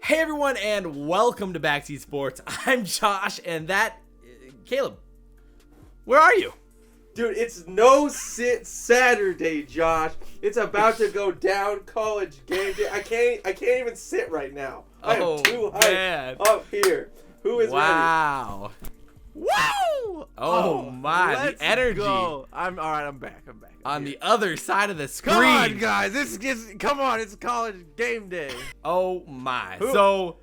Hey everyone, and welcome to Backseat Sports. I'm Josh, and Caleb, where are you? Dude, it's no sit Saturday, Josh. It's about to go down college game day. I can't even sit right now. I am too hyped up here. Who is ready? Wow. Oh my, the energy. Go. I'm back. On the other side of the screen. Come on, guys. Come on, it's college game day. Oh my. So,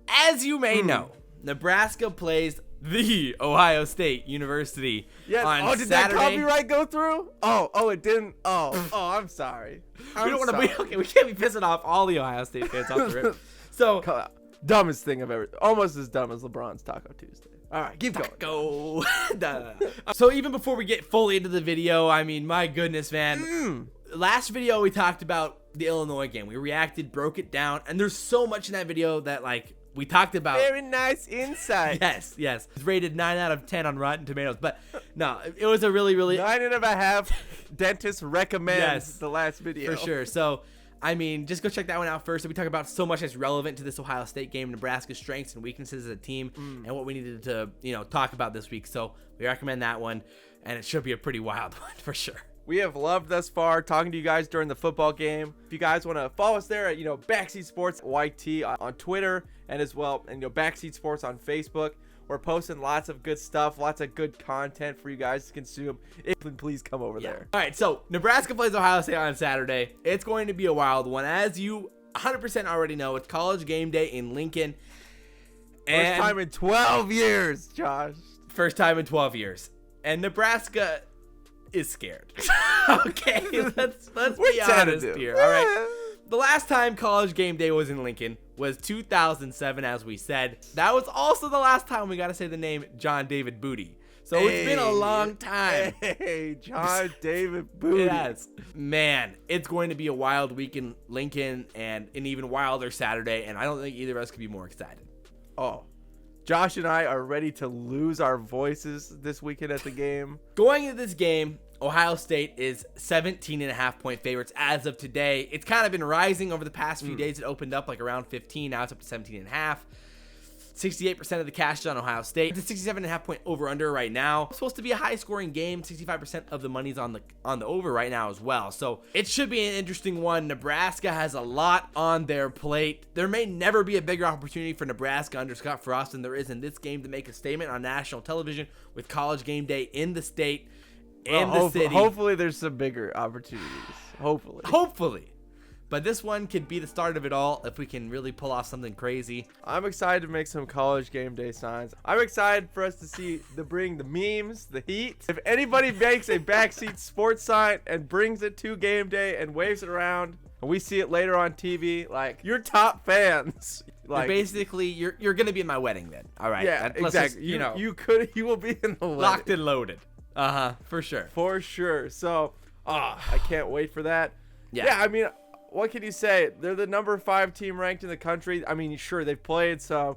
as you may know, Nebraska plays the Ohio State University on did Saturday. That copyright go through? Oh, it didn't. Oh, I'm sorry. We can't be pissing off all the Ohio State fans off the rip. So, dumbest thing I've ever. Almost as dumb as LeBron's Taco Tuesday. All right, keep going. Go. So even before we get fully into the video, I mean, my goodness, man. Last video we talked about the Illinois game. We reacted, broke it down, and there's so much in that video that we talked about. Very nice insight. Yes. It's rated 9 out of 10 on Rotten Tomatoes, but no, it was a really 9.5. Dentist recommends the last video. For sure. So, I mean, just go check that one out first. We talk about so much that's relevant to this Ohio State game, Nebraska's strengths and weaknesses as a team, and what we needed to, talk about this week. So we recommend that one, and it should be a pretty wild one for sure. We have loved thus far talking to you guys during the football game. If you guys want to follow us there at, Backseat Sports YT on Twitter, and as well, and Backseat Sports on Facebook. We're posting lots of good stuff, lots of good content for you guys to consume. Please come over there. All right, so Nebraska plays Ohio State on Saturday. It's going to be a wild one. As you 100% already know, it's college game day in Lincoln. First time in 12 years, Josh. First time in 12 years. And Nebraska is scared. Okay, let's be honest here. All right. The last time college game day was in Lincoln was 2007, as we said. That was also the last time we got to say the name John David Booty. So it's been a long time. Hey, John David Booty. Yes. Man, it's going to be a wild week in Lincoln and an even wilder Saturday, and I don't think either of us could be more excited. Oh, Josh and I are ready to lose our voices this weekend at the game. Going into this game, Ohio State is 17.5-point favorites as of today. It's kind of been rising over the past few days. It opened up around 15. Now it's up to 17.5. 68% of the cash is on Ohio State. It's a 67.5-point over-under right now. It's supposed to be a high-scoring game. 65% of the money's on the over right now as well. So it should be an interesting one. Nebraska has a lot on their plate. There may never be a bigger opportunity for Nebraska under Scott Frost than there is in this game to make a statement on national television with college game day in the state. In the city. Hopefully there's some bigger opportunities. Hopefully. But this one could be the start of it all if we can really pull off something crazy. I'm excited to make some college game day signs. I'm excited for us to bring the memes, the heat. If anybody makes a Backseat Sports sign and brings it to game day and waves it around, and we see it later on TV, you're top fans. You're gonna be in my wedding then. All right. Yeah, exactly. You will be in the wedding. Locked and loaded. For sure. For sure. So, I can't wait for that. Yeah, I mean, what can you say? They're the number 5 team ranked in the country. I mean, sure, they've played some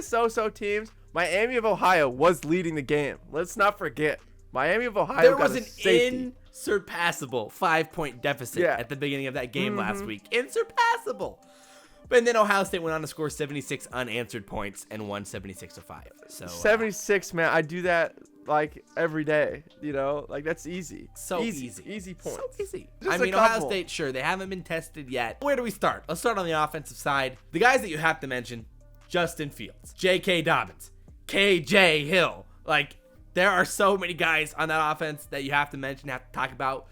so-so teams. Miami of Ohio was leading the game. Let's not forget. Miami of Ohio there was an insurpassable 5-point deficit at the beginning of that game last week. Insurpassable. But then Ohio State went on to score 76 unanswered points and won 76-5. So 76, man. I do that every day, that's easy. So easy points. So easy. Ohio State, sure, they haven't been tested yet. Where do we start? Let's start on the offensive side. The guys that you have to mention: Justin Fields, J.K. Dobbins, K.J. Hill. There are so many guys on that offense that you have to mention, have to talk about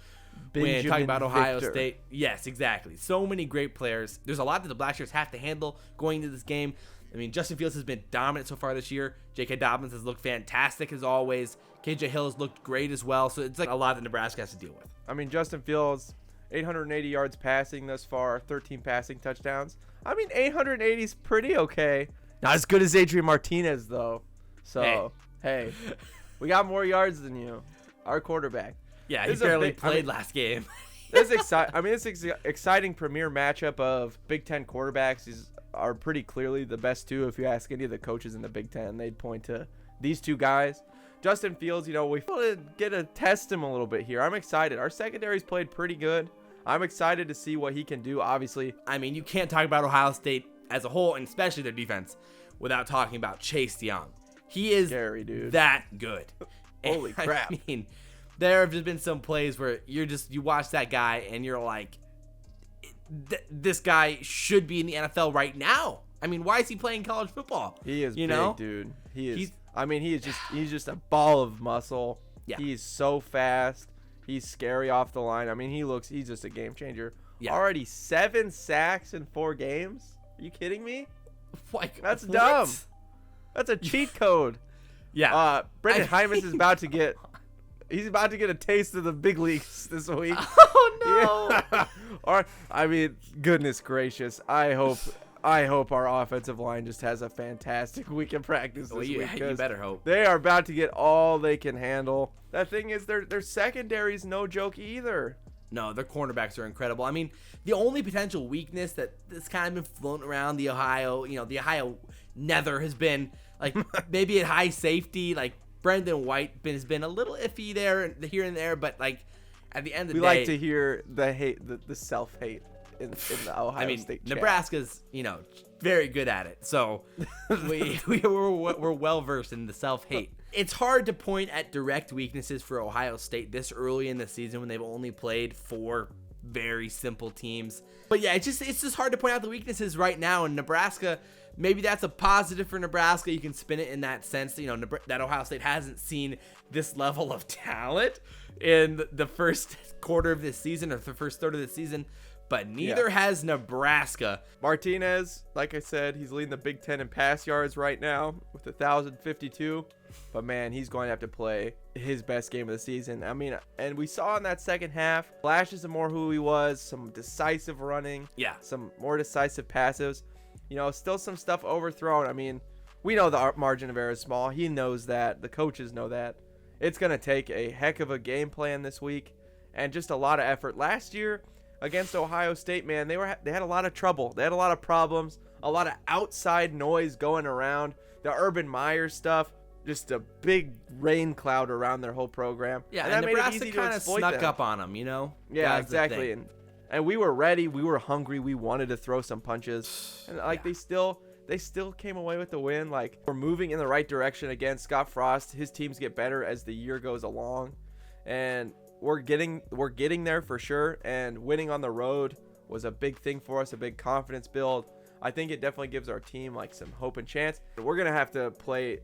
when talking about Ohio State. Yes, exactly. So many great players. There's a lot that the Blackshirts have to handle going into this game. I mean, Justin Fields has been dominant so far this year. J.K. Dobbins has looked fantastic as always. K.J. Hill has looked great as well. So it's a lot that Nebraska has to deal with. I mean, Justin Fields, 880 yards passing thus far, 13 passing touchdowns. I mean, 880 is pretty okay. Not as good as Adrian Martinez, though. So, hey we got more yards than you, our quarterback. Yeah, he barely played last game. This exciting premier matchup of Big Ten quarterbacks. These are pretty clearly the best two. If you ask any of the coaches in the Big Ten, they'd point to these two guys. Justin Fields, we want to get to test him a little bit here. I'm excited. Our secondary's played pretty good. I'm excited to see what he can do, obviously. I mean, you can't talk about Ohio State as a whole, and especially their defense, without talking about Chase Young. He is scary, dude. That good. Holy crap. I mean, there have just been some plays where you watch that guy and you're like, this guy should be in the NFL right now. I mean, why is he playing college football? He is big, dude. He's just a ball of muscle. Yeah. He's so fast. He's scary off the line. I mean, he's just a game changer. Yeah. Already 7 sacks in 4 games. Are you kidding me? Like, That's what? dumb. That's a cheat code. Yeah. Brendan Hymus is about to get a taste of the big leagues this week. Oh no. Yeah. I mean, goodness gracious. I hope our offensive line just has a fantastic week in practice this week. You better hope. They are about to get all they can handle. That thing is, their secondary's no joke either. No, their cornerbacks are incredible. I mean, the only potential weakness that's kind of been floating around the Ohio nether has been like maybe at high safety. Like Brendan White has been a little iffy there and there, but like at the end of the day, we like to hear the hate, the self-hate in the Ohio State chat. Nebraska's very good at it, so we're well versed in the self-hate. It's hard to point at direct weaknesses for Ohio State this early in the season when they've only played 4 very simple teams. But yeah, it's just hard to point out the weaknesses right now. And Nebraska, maybe that's a positive for Nebraska. You can spin it in that sense that, that Ohio State hasn't seen this level of talent in the first quarter of this season or the first third of the season. But neither has Nebraska. Martinez, like I said, he's leading the Big Ten in pass yards right now with 1,052. But, man, he's going to have to play his best game of the season. I mean, and we saw in that second half, flashes of more who he was, some decisive running, some more decisive passes. Still some stuff overthrown. I mean, we know the margin of error is small. He knows that. The coaches know that. It's going to take a heck of a game plan this week and just a lot of effort. Last year, against Ohio State, man, they had a lot of trouble. They had a lot of problems, a lot of outside noise going around. The Urban Meyer stuff, just a big rain cloud around their whole program. Yeah, and that Nebraska made it easy kind to of exploit snuck them. up on them, Yeah, exactly. And we were ready. We were hungry. We wanted to throw some punches. And they still came away with the win. Like, we're moving in the right direction again. Scott Frost, his teams get better as the year goes along. And we're getting there for sure, and winning on the road was a big thing for us, a big confidence build. I think it definitely gives our team like some hope and chance. We're gonna have to play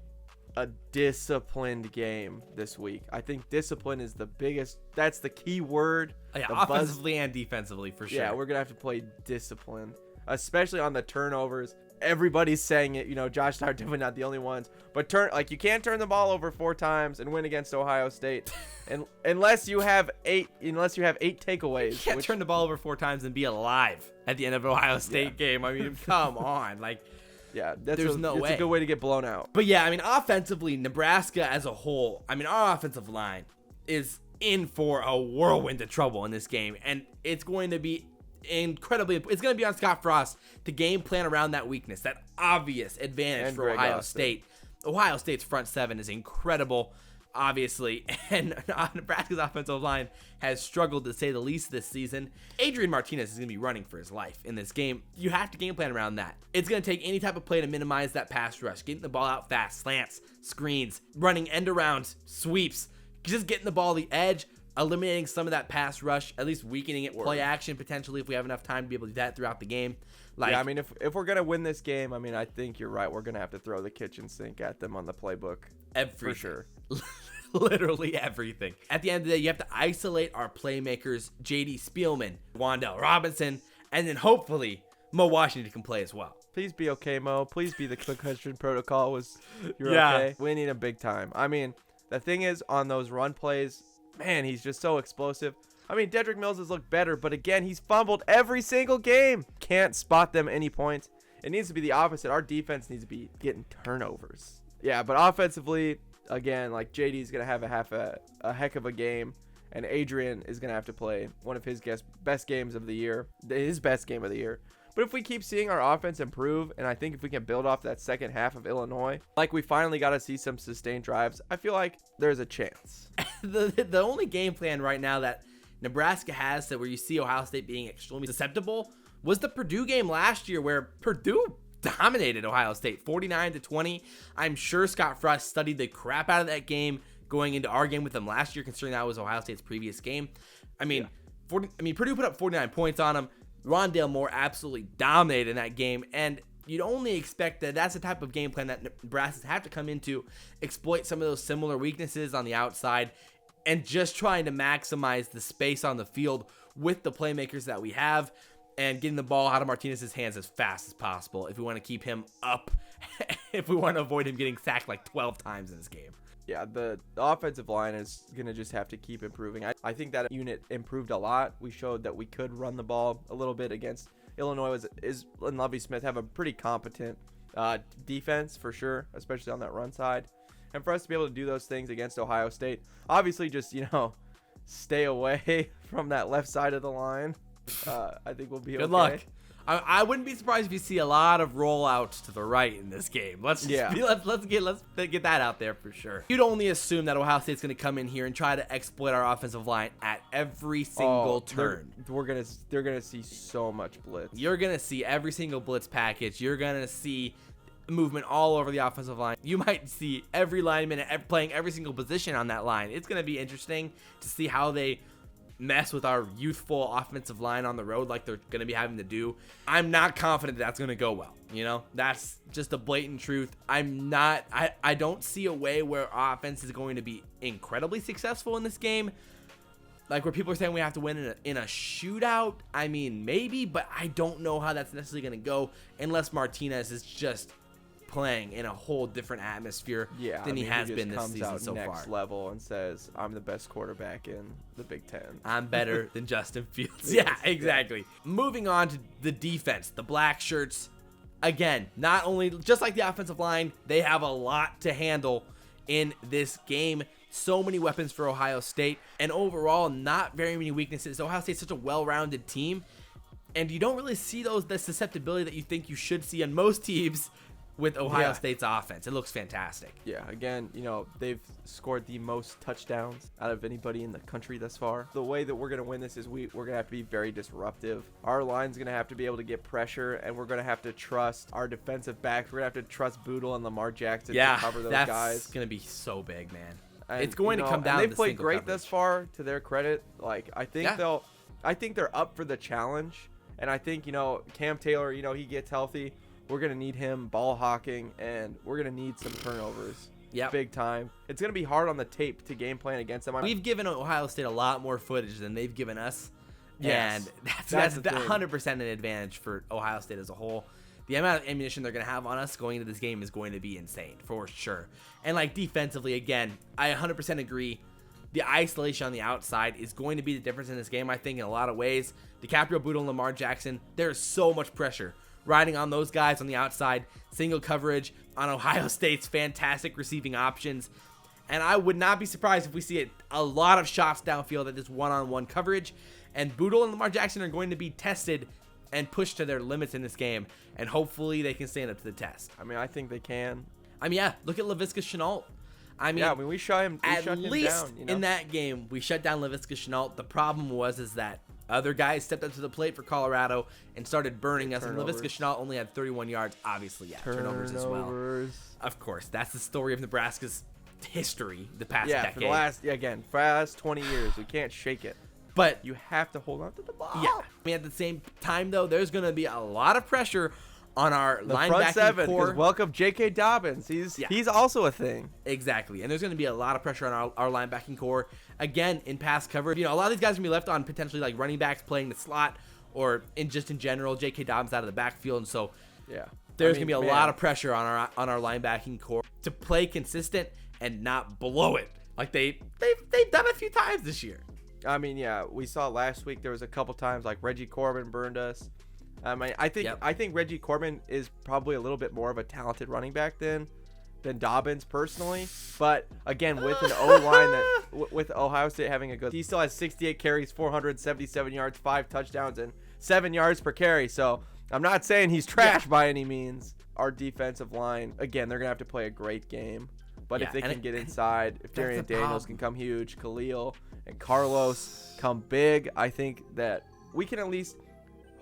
a disciplined game this week. I think discipline is the biggest. That's the key word. Yeah, offensively and defensively for sure. Yeah, we're gonna have to play discipline, especially on the turnovers. Everybody's saying it, Josh and I are definitely not the only ones, but you can't turn the ball over 4 times and win against Ohio State, and unless you have 8 takeaways. You can't turn the ball over 4 times and be alive at the end of an Ohio State game. I mean, come on, there's no way. It's a good way to get blown out. But yeah, I mean, offensively, Nebraska as a whole, I mean, our offensive line is in for a whirlwind of trouble in this game, and it's going to be it's going to be on Scott Frost to game plan around that weakness, that obvious advantage and for Greg Ohio Austin. State. Ohio State's front 7 is incredible, obviously, and Nebraska's offensive line has struggled to say the least this season. Adrian Martinez is going to be running for his life in this game. You have to game plan around that. It's going to take any type of play to minimize that pass rush, getting the ball out fast, slants, screens, running end arounds, sweeps, just getting the ball the edge, eliminating some of that pass rush, at least weakening it, play action potentially if we have enough time to be able to do that throughout the game. I mean, if we're going to win this game, I mean, I think you're right. We're going to have to throw the kitchen sink at them on the playbook. Everything. For sure. Literally everything. At the end of the day, you have to isolate our playmakers, J.D. Spielman, Wan'Dale Robinson, and then hopefully Mo Washington can play as well. Please be okay, Mo. Please be the concussion protocol you're okay. We need him big time. I mean, the thing is, on those run plays, man, he's just so explosive. I mean, Dedrick Mills has looked better, but again, he's fumbled every single game. Can't spot them any points. It needs to be the opposite. Our defense needs to be getting turnovers. Yeah, but offensively, again, like JD's going to have a heck of a game, and Adrian is going to have to play one of his best games of the year, his best game of the year. But if we keep seeing our offense improve, and I think if we can build off that second half of Illinois, like we finally got to see some sustained drives, I feel like there's a chance. The only game plan right now that Nebraska has, that where you see Ohio State being extremely susceptible, was the Purdue game last year where Purdue dominated Ohio State 49-20. I'm sure Scott Frost studied the crap out of that game going into our game with them last year, considering that was Ohio State's previous game. I mean, Purdue put up 49 points on them. Wan'Dale Moore absolutely dominated in that game, and you'd only expect that that's the type of game plan that Nebraska have to come into, exploit some of those similar weaknesses on the outside, and just trying to maximize the space on the field with the playmakers that we have, and getting the ball out of Martinez's hands as fast as possible if we want to keep him up, if we want to avoid him getting sacked like 12 times in this game. Yeah, the offensive line is going to just have to keep improving. I think that unit improved a lot. We showed that we could run the ball a little bit against Illinois, and Lovie Smith have a pretty competent defense for sure, especially on that run side. And for us to be able to do those things against Ohio State, obviously just, stay away from that left side of the line. I think we'll be okay. Good luck. I wouldn't be surprised if you see a lot of rollouts to the right in this game. Let's get that out there for sure. You'd only assume that Ohio State's going to come in here and try to exploit our offensive line at every single turn. They're gonna see so much blitz. You're gonna see every single blitz package. You're gonna see movement all over the offensive line. You might see every lineman playing every single position on that line. It's gonna be interesting to see how they mess with our youthful offensive line on the road like they're going to be having to do. I'm not confident that's going to go well. That's just a blatant truth. I don't see a way where offense is going to be incredibly successful in this game. Like where people are saying we have to win in a shootout. I mean, maybe, but I don't know how that's necessarily going to go unless Martinez is just playing in a whole different atmosphere than he has been this season so far. Next level and says, I'm the best quarterback in the Big Ten. I'm better than Justin Fields. Yeah, exactly. Yeah. Moving on to the defense, the black shirts. Again, not only just like the offensive line, they have a lot to handle in this game. So many weapons for Ohio State, and overall, not very many weaknesses. Ohio State's such a well-rounded team, and you don't really see the susceptibility that you think you should see on most teams with Ohio State's offense. It looks fantastic. Yeah, again, they've scored the most touchdowns out of anybody in the country thus far. The way that we're going to win this is we're going to have to be very disruptive. Our line's going to have to be able to get pressure, and we're going to have to trust our defensive backs. We're going to have to trust Bootle and Lamar Jackson to cover those guys. Yeah, that's going to be so big, man. And, it's going to come down to they've played great thus far, to their credit. I think they're up for the challenge. And I think, Cam Taylor, he gets healthy. We're going to need him ball hawking, and we're going to need some turnovers. Yeah, big time. It's going to be hard on the tape to game plan against them. We've given Ohio State a lot more footage than they've given us. Yes. And that's 100% an advantage for Ohio State as a whole. The amount of ammunition they're going to have on us going into this game is going to be insane, for sure. And defensively, again, I 100% agree. The isolation on the outside is going to be the difference in this game, I think, in a lot of ways. Dicaprio Bootle and Lamar Jackson, there's so much pressure riding on those guys on the outside, single coverage on Ohio State's fantastic receiving options. And I would not be surprised if we see a lot of shots downfield at this one-on-one coverage. And Bootle and Lamar Jackson are going to be tested and pushed to their limits in this game. And hopefully they can stand up to the test. I think they can. Look at Laviska Shenault. We shut him down. At least in that game, we shut down Laviska Shenault. The problem was that other guys stepped up to the plate for Colorado and started burning us. And Laviska Shenault only had 31 yards. Obviously, turnovers as well. Of course, that's the story of Nebraska's history the past decade. For the last 20 years, we can't shake it. But you have to hold on to the ball. Yeah. At the same time, though, there's going to be a lot of pressure on our linebacking front seven, core. Welcome J.K. Dobbins. He's also a thing. Exactly. And there's going to be a lot of pressure on our linebacking core. Again, in pass coverage. A lot of these guys are going to be left on potentially running backs playing the slot or in general, J.K. Dobbins out of the backfield. And so there's going to be a lot of pressure on our linebacking core to play consistent and not blow it like they've done a few times this year. We saw last week there was a couple times Reggie Corbin burned us. I think Reggie Corbin is probably a little bit more of a talented running back than Dobbins personally. But again, with an O-line with Ohio State having he still has 68 carries, 477 yards, 5 touchdowns, and 7 yards per carry. So I'm not saying he's trash by any means. Our defensive line, again, they're gonna have to play a great game. But if they can get inside, if Darian Daniels can come huge, Khalil and Carlos come big, I think that we can at least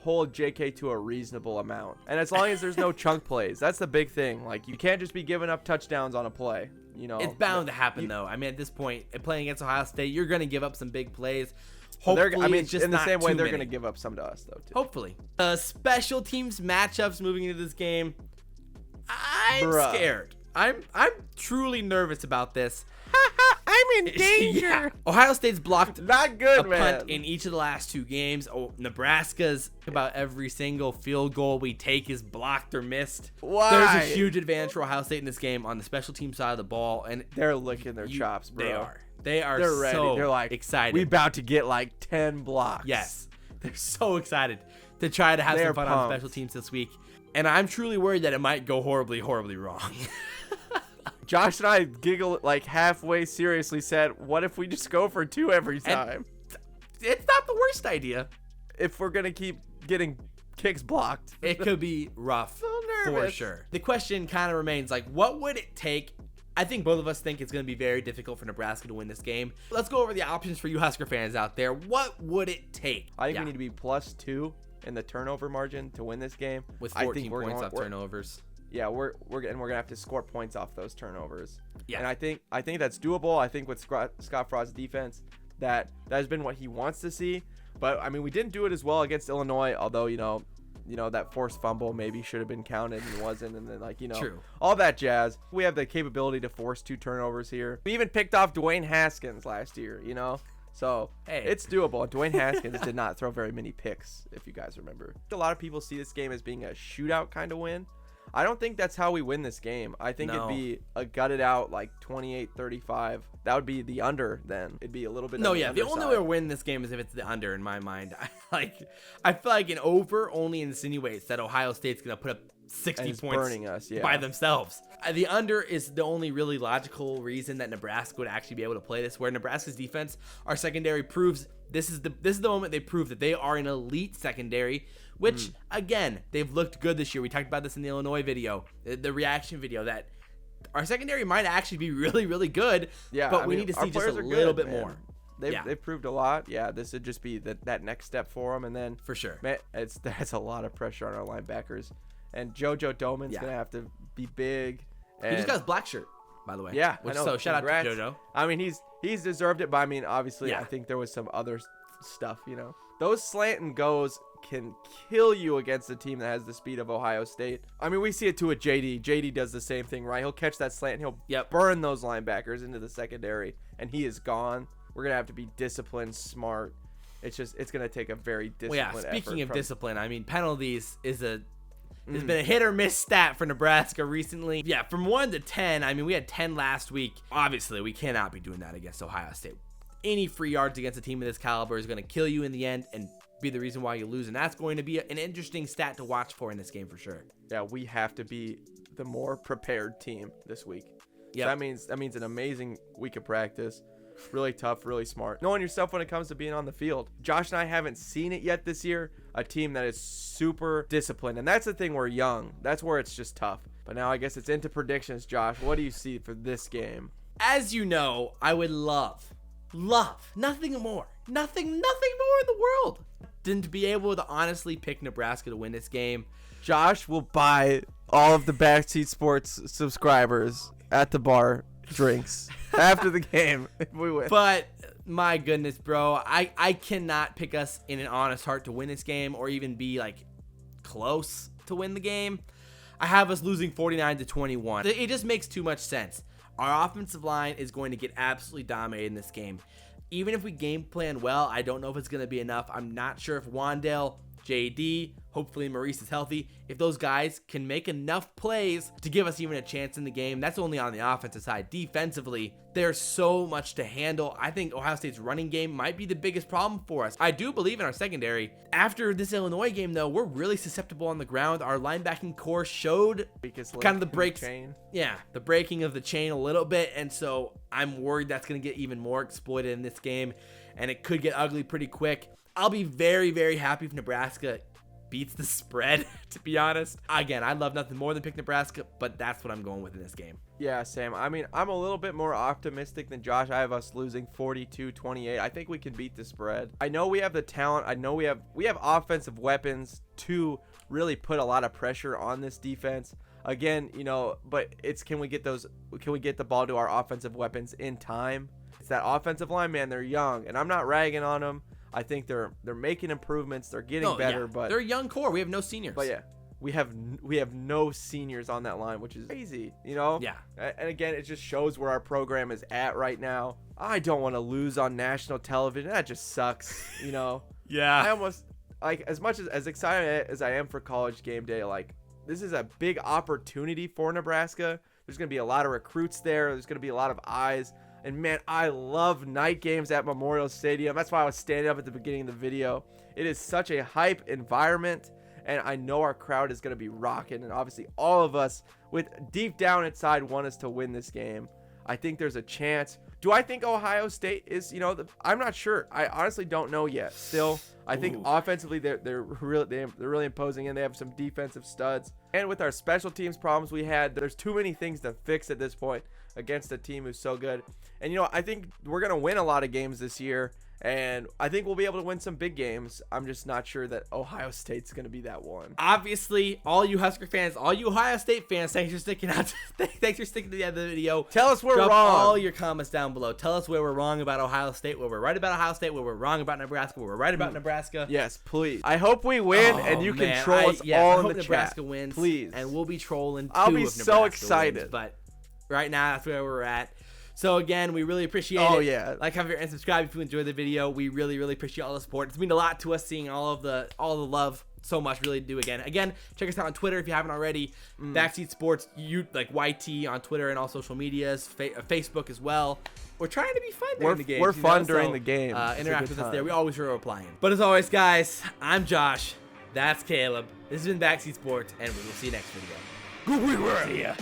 hold JK to a reasonable amount. And as long as there's no chunk plays, that's the big thing. Like, you can't just be giving up touchdowns on a play. You know, it's bound to happen, though. I mean, at this point, playing against Ohio State, you're going to give up some big plays. Hopefully, it's just in the not same way, too they're many. going to give up some to us, though, too. Hopefully. Special teams matchups moving into this game. I'm scared. I'm truly nervous about this. I'm in danger. Yeah. Ohio State's blocked Not good, a man. punt in each of the last 2 games. Nebraska's about every single field goal we take is blocked or missed. Why? There's a huge advantage for Ohio State in this game on the special team side of the ball, and They're licking their chops, bro. They are. They're ready. So They're like excited. We about to get like 10 blocks. Yes, they're so excited to try to have some fun on special teams this week, and I'm truly worried that it might go horribly, horribly wrong. Josh and I giggle like halfway seriously said, what if we just go for 2 every time? It's not the worst idea. If we're going to keep getting kicks blocked. It could be rough. So nervous. For sure. The question kind of remains, like, what would it take? I think both of us think it's going to be very difficult for Nebraska to win this game. Let's go over the options for you Husker fans out there. What would it take? I think we need to be +2 in the turnover margin to win this game. With 14 points off turnovers. Yeah, we're gonna have to score points off those turnovers. Yeah, and I think that's doable. I think with Scott Frost's defense, that has been what he wants to see. But I mean, we didn't do it as well against Illinois. Although you know that forced fumble maybe should have been counted and wasn't, and then True. all that jazz. We have the capability to force 2 turnovers here. We even picked off Dwayne Haskins last year. So hey, it's doable. Dwayne Haskins did not throw very many picks, if you guys remember. A lot of people see this game as being a shootout kind of win. I don't think that's how we win this game. I think it'd be a gutted out like 28-35. That would be the under then. It'd be a little bit. No, yeah. The only way to win this game is if it's the under in my mind. I feel like an over only insinuates that Ohio State's going to put up 60 points burning us, by themselves. The under is the only really logical reason that Nebraska would actually be able to play this, where Nebraska's defense, our secondary proves this is the moment they prove that they are an elite secondary, which again, they've looked good this year. We talked about this in the Illinois video, the reaction video, that our secondary might actually be really, really good. Yeah, but we need to see just a little bit more. They've proved a lot. Yeah, this would just be that next step for them, and then for sure, man, that's a lot of pressure on our linebackers. And JoJo Doman's gonna have to be big. And he just got his black shirt, by the way. Yeah, which, I know. So shout Congrats. out to JoJo. I mean, he's deserved it, but I mean, obviously, I think there was some other stuff. Those slant and goes can kill you against a team that has the speed of Ohio State. I mean, we see it too with JD. JD does the same thing, right? He'll catch that slant and he'll burn those linebackers into the secondary, and he is gone. We're gonna have to be disciplined, smart. It's gonna take a very disciplined effort. Speaking of discipline, I mean, penalties has been a hit or miss stat for Nebraska recently. Yeah, from 1 to 10, I mean, we had 10 last week. Obviously, we cannot be doing that against Ohio State. Any free yards against a team of this caliber is going to kill you in the end and be the reason why you lose. And that's going to be an interesting stat to watch for in this game for sure. Yeah, we have to be the more prepared team this week. Yeah, so that means an amazing week of practice. Really tough, really smart. Knowing yourself when it comes to being on the field. Josh and I haven't seen it yet this year. A team that is super disciplined. And that's the thing, we're young. That's where it's just tough. But now I guess it's into predictions, Josh. What do you see for this game? As you know, I would love nothing more in the world than to be able to honestly pick Nebraska to win this game. Josh will buy all of the Backseat Sports subscribers at the bar drinks after the game if we win. But my goodness, bro, I cannot pick us in an honest heart to win this game or even be like close to win the game. I have us losing 49-21. It just makes too much sense. Our offensive line is going to get absolutely dominated in this game. Even if we game plan well, I don't know if it's going to be enough. I'm not sure if Wan'Dale, JD, hopefully Maurice is healthy, if those guys can make enough plays to give us even a chance in the game. That's only on the offensive side. Defensively, there's so much to handle. I think Ohio State's running game might be the biggest problem for us. I do believe in our secondary. After this Illinois game, though, we're really susceptible on the ground. Our linebacking core showed kind of the breaks. Yeah, the breaking of the chain a little bit, and so I'm worried that's going to get even more exploited in this game, and it could get ugly pretty quick. I'll be very, very happy if Nebraska beats the spread, to be honest. Again, I'd love nothing more than pick Nebraska, but that's what I'm going with in this game. Yeah, Sam. I mean, I'm a little bit more optimistic than Josh. I have us losing 42-28. I think we can beat the spread. I know we have the talent. I know we have offensive weapons to really put a lot of pressure on this defense. Again, but it's can we get the ball to our offensive weapons in time? It's that offensive line, man. They're young, and I'm not ragging on them. I think they're making improvements. They're getting better, but they're a young core. We have no seniors. But yeah. We have no seniors on that line, which is crazy, Yeah. And again, it just shows where our program is at right now. I don't want to lose on national television. That just sucks, Yeah. I almost as much as excited as I am for college game day. This is a big opportunity for Nebraska. There's gonna be a lot of recruits there. There's gonna be a lot of eyes. And man, I love night games at Memorial Stadium. That's why I was standing up at the beginning of the video. It is such a hype environment. And I know our crowd is going to be rocking. And obviously all of us with deep down inside want us to win this game. I think there's a chance. Do I think Ohio State is, I'm not sure. I honestly don't know yet. Still, I think offensively they're really imposing, and they have some defensive studs. And with our special teams problems we had, there's too many things to fix at this point against a team who's so good. And I think we're going to win a lot of games this year. And I think we'll be able to win some big games. I'm just not sure that Ohio State's going to be that one. Obviously, all you Husker fans, all you Ohio State fans, thanks for sticking out. Thanks for sticking to the end of the video. Tell us we're Drop wrong. all your comments down below. Tell us where we're wrong about Ohio State, where we're right about Ohio State, where we're wrong about Nebraska, where we're right about Nebraska. Yes, please. I hope we win, and you can troll us I all in hope the Nebraska chat. wins, Please. And we'll be trolling too. I'll be if so Nebraska excited. Wins, but right now, that's where we're at. So again, we really appreciate it. Oh yeah. Like, comment, and subscribe if you enjoyed the video. We really, really appreciate all the support. It's mean a lot to us seeing all the love so much. Really do. Again, check us out on Twitter if you haven't already. Backseat Sports, YT on Twitter and all social medias, Facebook as well. We're trying to be fun during the game. We're fun during the game. Interact with us there. We always are replying. But as always, guys, I'm Josh. That's Caleb. This has been Backseat Sports, and we will see you next video. See ya.